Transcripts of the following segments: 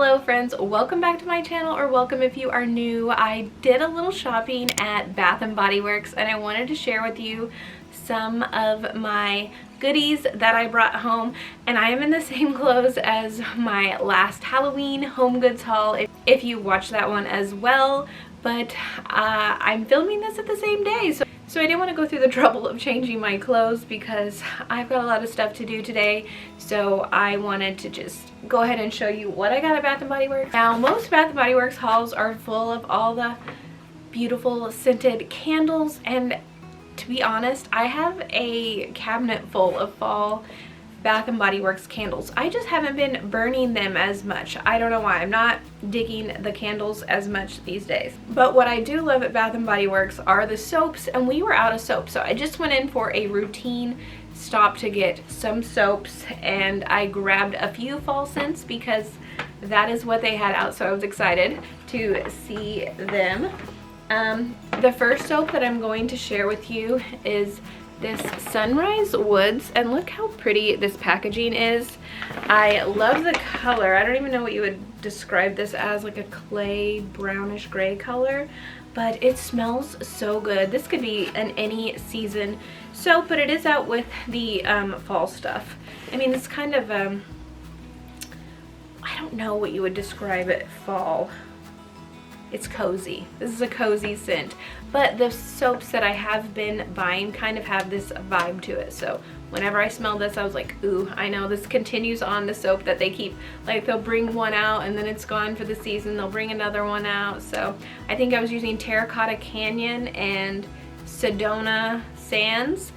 Hello friends, welcome back to my channel, or welcome if you are new. I did a little shopping at Bath & Body Works and I wanted to share with you some of my goodies that I brought home, and I am in the same clothes as my last Halloween home goods haul if you watched that one as well, but I'm filming this at the same day, so I didn't want to go through the trouble of changing my clothes because I've got a lot of stuff to do today. So I wanted to just go ahead and show you what I got at Bath & Body Works. Now, most Bath & Body Works hauls are full of all the beautiful scented candles, and to be honest, I have a cabinet full of fall Bath & Body Works candles. I just haven't been burning them as much. I don't know why. I'm not digging the candles as much these days. But what I do love at Bath & Body Works are the soaps, and we were out of soap. So I just went in for a routine stop to get some soaps, and I grabbed a few fall scents because that is what they had out, so I was excited to see them. The first soap that I'm going to share with you is this Sunrise Woods, and look how pretty this packaging is. I love the color. I don't even know what you would describe this as, like a clay brownish gray color, but it smells so good. This could be an any season soap, but it is out with the fall stuff. I mean, it's kind of I don't know what you would describe it, fall. It's cozy. This is a cozy scent, but the soaps that I have been buying kind of have this vibe to it. So whenever I smell this, I was like, ooh, I know this continues on the soap that they keep. Like, they'll bring one out and then it's gone for the season. They'll bring another one out. So I think I was using Terracotta Canyon and Sedona Sands.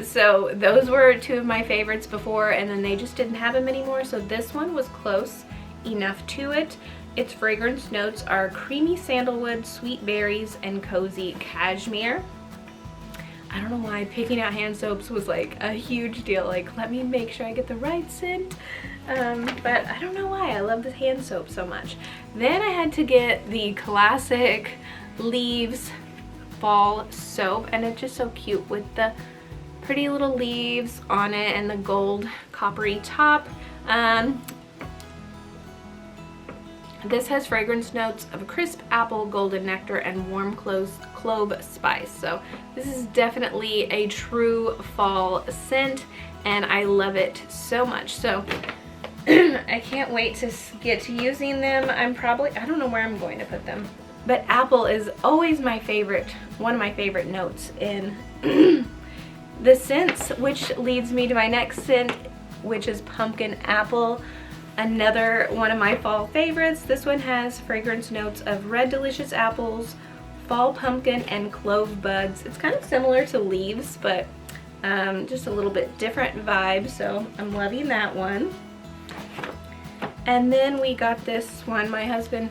So those were two of my favorites before, and then they just didn't have them anymore. So this one was close enough to it. Its fragrance notes are creamy sandalwood, sweet berries, and cozy cashmere. I don't know why picking out hand soaps was like a huge deal. Like, let me make sure I get the right scent. But I don't know why. I love the hand soap so much. Then I had to get the classic Leaves fall soap, and it's just so cute with the pretty little leaves on it and the gold coppery top. This has fragrance notes of crisp apple, golden nectar, and warm clove spice. So this is definitely a true fall scent, and I love it so much. So I can't wait to get to using them. I don't know where I'm going to put them, but apple is always my favorite, one of my favorite notes in the scents, which leads me to my next scent, which is pumpkin apple. Another one of my fall favorites. This one has fragrance notes of red delicious apples, fall pumpkin, and clove buds. It's kind of similar to Leaves, but just a little bit different vibe, so I'm loving that one. And then we got this one. My husband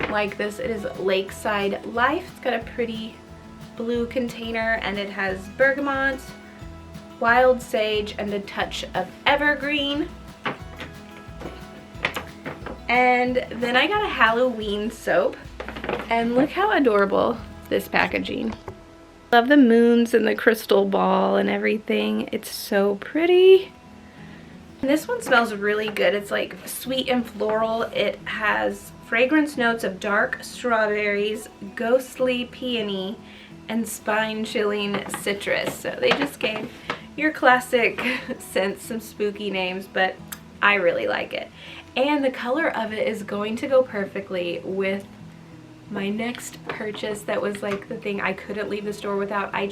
liked this. It is Lakeside Life. It's got a pretty blue container, and it has bergamot, wild sage, and a touch of evergreen. And then I got a Halloween soap, and look how adorable this packaging. Love the moons and the crystal ball and everything. It's so pretty. And this one smells really good. It's like sweet and floral. It has fragrance notes of dark strawberries, ghostly peony, and spine-chilling citrus. So they just gave your classic scents some spooky names, but I really like it. And the color of it is going to go perfectly with my next purchase that was like the thing I couldn't leave the store without. I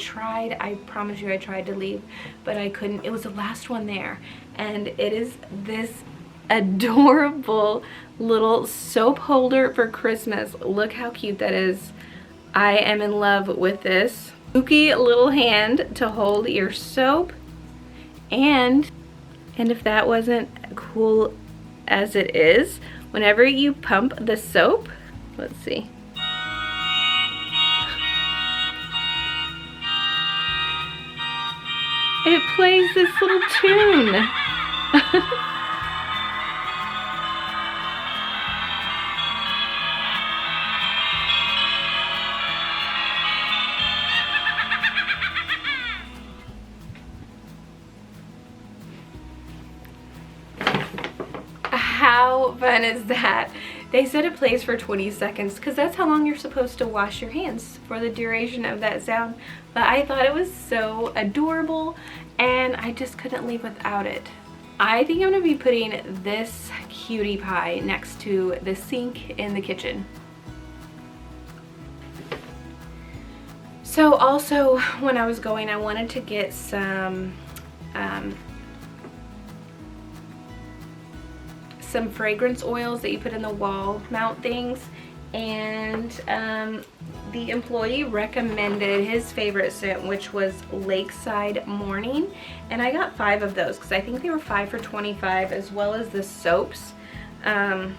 promise you I tried to leave, but I couldn't. It was the last one there, and it is this adorable little soap holder for Christmas. Look how cute that is. I am in love with this spooky little hand to hold your soap, and if that wasn't cool as it is, whenever you pump the soap, let's see. It plays this little tune. How fun fun is that they set a place for 20 seconds because that's how long you're supposed to wash your hands, for the duration of that sound. But I thought it was so adorable and I just couldn't leave without it. I think I'm going to be putting this cutie pie next to the sink in the kitchen. So also when I was going, I wanted to get some fragrance oils that you put in the wall mount things, and the employee recommended his favorite scent, which was Lakeside Morning, and I got 5 of those because I think they were 5 for $25, as well as the soaps, and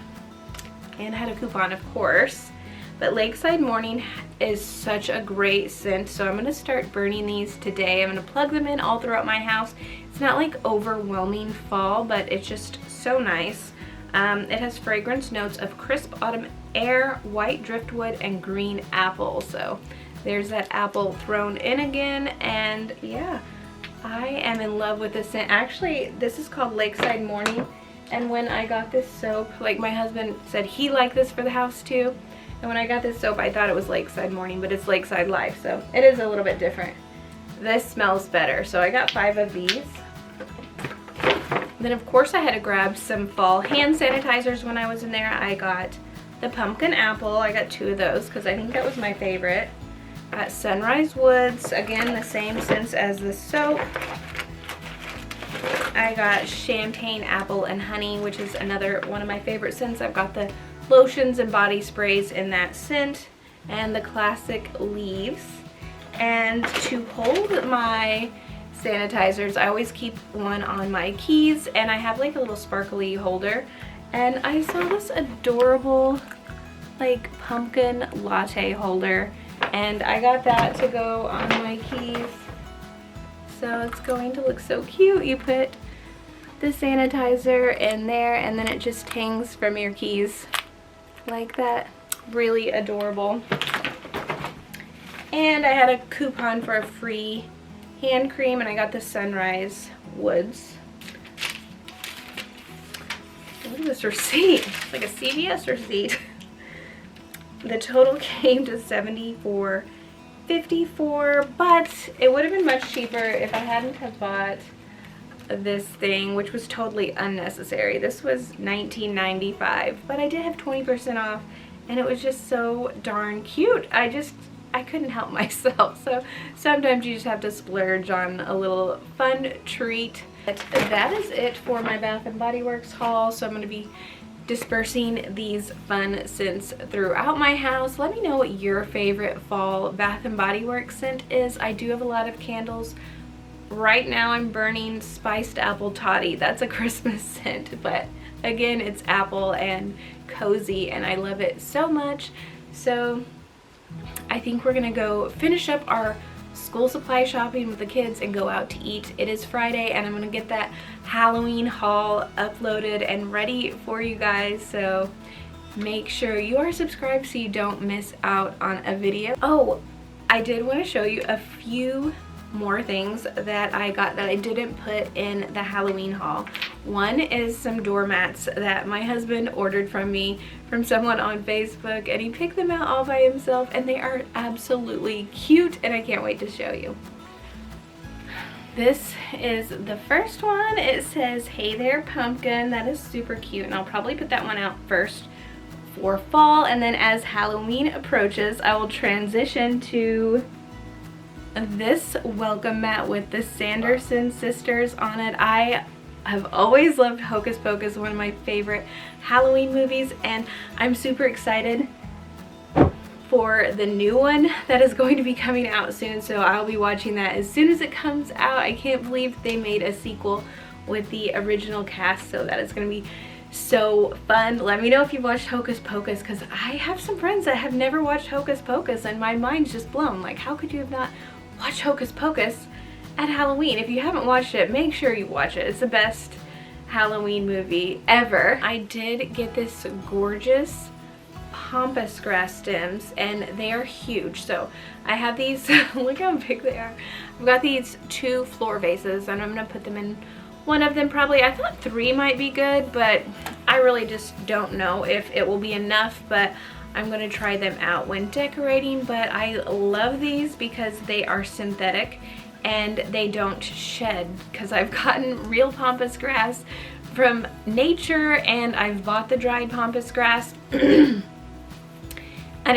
had a coupon, of course. But Lakeside Morning is such a great scent, so I'm going to start burning these today. I'm going to plug them in all throughout my house. It's not like overwhelming fall, but it's just so nice. It has fragrance notes of crisp autumn air, white driftwood, and green apple. So there's that apple thrown in again, and yeah, I am in love with this scent. Actually, this is called Lakeside Morning, and when I got this soap, like my husband said he liked this for the house too. And when I got this soap, I thought it was Lakeside Morning, but it's Lakeside Life, so it is a little bit different. This smells better, so I got 5 of these. Then of course I had to grab some fall hand sanitizers when I was in there. I got the pumpkin apple. I got 2 of those because I think that was my favorite. Got Sunrise Woods, again the same scents as the soap. I got Champagne Apple and Honey, which is another one of my favorite scents. I've got the lotions and body sprays in that scent, and the classic Leaves. And to hold my sanitizers, I always keep one on my keys, and I have like a little sparkly holder, and I saw this adorable like pumpkin latte holder, and I got that to go on my keys. So it's going to look so cute. You put the sanitizer in there and then it just hangs from your keys like that. Really adorable. And I had a coupon for a free hand cream, and I got the Sunrise Woods. Look at this receipt. It's like a CVS receipt. The total came to $74.54, but it would have been much cheaper if I hadn't have bought this thing, which was totally unnecessary. This was $19.95, but I did have 20% off, and it was just so darn cute. I couldn't help myself. So sometimes you just have to splurge on a little fun treat. But that is it for my Bath & Body Works haul. So I'm going to be dispersing these fun scents throughout my house. Let me know what your favorite fall Bath & Body Works scent is. I do have a lot of candles. Right now I'm burning Spiced Apple Toddy. That's a Christmas scent, but again, it's apple and cozy, and I love it so much. So I think we're gonna go finish up our school supply shopping with the kids and go out to eat. It is Friday, and I'm gonna get that Halloween haul uploaded and ready for you guys. So make sure you are subscribed so you don't miss out on a video. Oh, I did want to show you a few more things that I got that I didn't put in the Halloween haul. One is some doormats that my husband ordered from me from someone on Facebook, and he picked them out all by himself, and they are absolutely cute, and I can't wait to show you. This is the first one. It says, "Hey there, pumpkin." That is super cute, and I'll probably put that one out first for fall, and then as Halloween approaches, I will transition to this welcome mat with the Sanderson sisters on it. I have always loved Hocus Pocus, one of my favorite Halloween movies, and I'm super excited for the new one that is going to be coming out soon, so I'll be watching that as soon as it comes out. I can't believe they made a sequel with the original cast, so that is going to be so fun. Let me know if you've watched Hocus Pocus, because I have some friends that have never watched Hocus Pocus, and my mind's just blown. Like, how could you have not watched Hocus Pocus at Halloween? If you haven't watched it, make sure you watch it. It's the best Halloween movie ever. I did get this gorgeous pampas grass stems, and they are huge. So I have these, look how big they are. I've got these 2 floor vases, and I'm gonna put them in one of them probably. I thought 3 might be good, but I really just don't know if it will be enough, but I'm going to try them out when decorating. But I love these because they are synthetic and they don't shed, because I've gotten real pampas grass from nature and I've bought the dried pampas grass and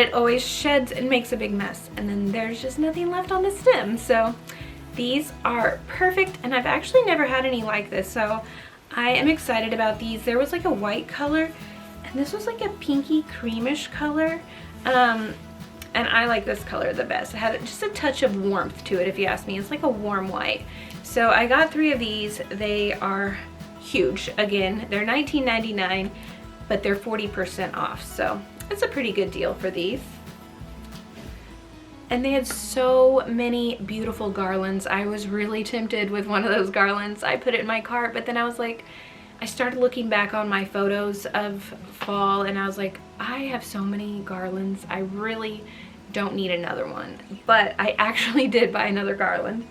it always sheds and makes a big mess, and then there's just nothing left on the stem. So these are perfect, and I've actually never had any like this, so I am excited about these. There was like a white color, and this was like a pinky creamish color, and I like this color the best. It had just a touch of warmth to it, if you ask me. It's like a warm white. So I got 3 of these. They are huge. Again, they're $19.99, but they're 40% off, so it's a pretty good deal for these. And they had so many beautiful garlands. I was really tempted with one of those garlands. I put it in my cart, but then I was like, I started looking back on my photos of fall and I was like, I have so many garlands. I really don't need another one. But I actually did buy another garland.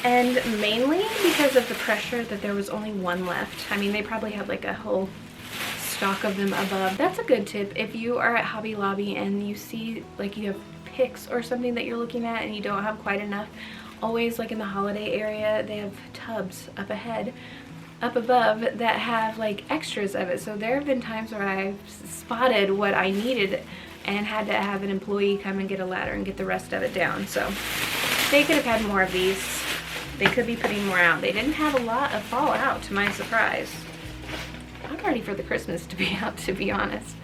And mainly because of the pressure that there was only one left. I mean, they probably had like a whole stock of them above. That's a good tip. If you are at Hobby Lobby and you see like you have picks or something that you're looking at and you don't have quite enough, always, like in the holiday area, they have tubs up above that have like extras of it. So there have been times where I've spotted what I needed and had to have an employee come and get a ladder and get the rest of it down. So they could have had more of these. They could be putting more out. They didn't have a lot of fall out, to my surprise. I'm ready for the Christmas to be out, to be honest.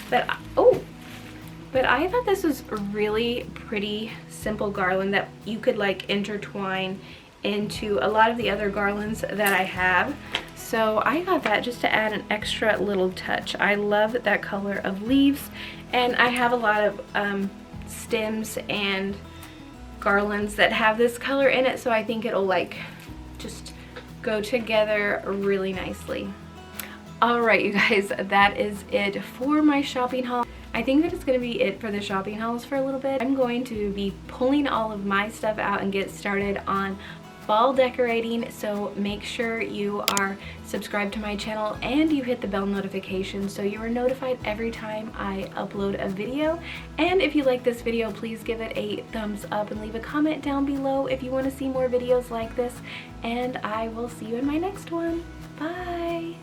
But but I thought this was a really pretty simple garland that you could like intertwine into a lot of the other garlands that I have. So I got that just to add an extra little touch. I love that color of leaves, and I have a lot of stems and garlands that have this color in it, so I think it'll like just go together really nicely. Alright, you guys, that is it for my shopping haul. I think that it's going to be it for the shopping hauls for a little bit. I'm going to be pulling all of my stuff out and get started on fall decorating, so make sure you are subscribed to my channel and you hit the bell notification so you are notified every time I upload a video. And if you like this video, please give it a thumbs up and leave a comment down below if you want to see more videos like this, and I will see you in my next one. Bye!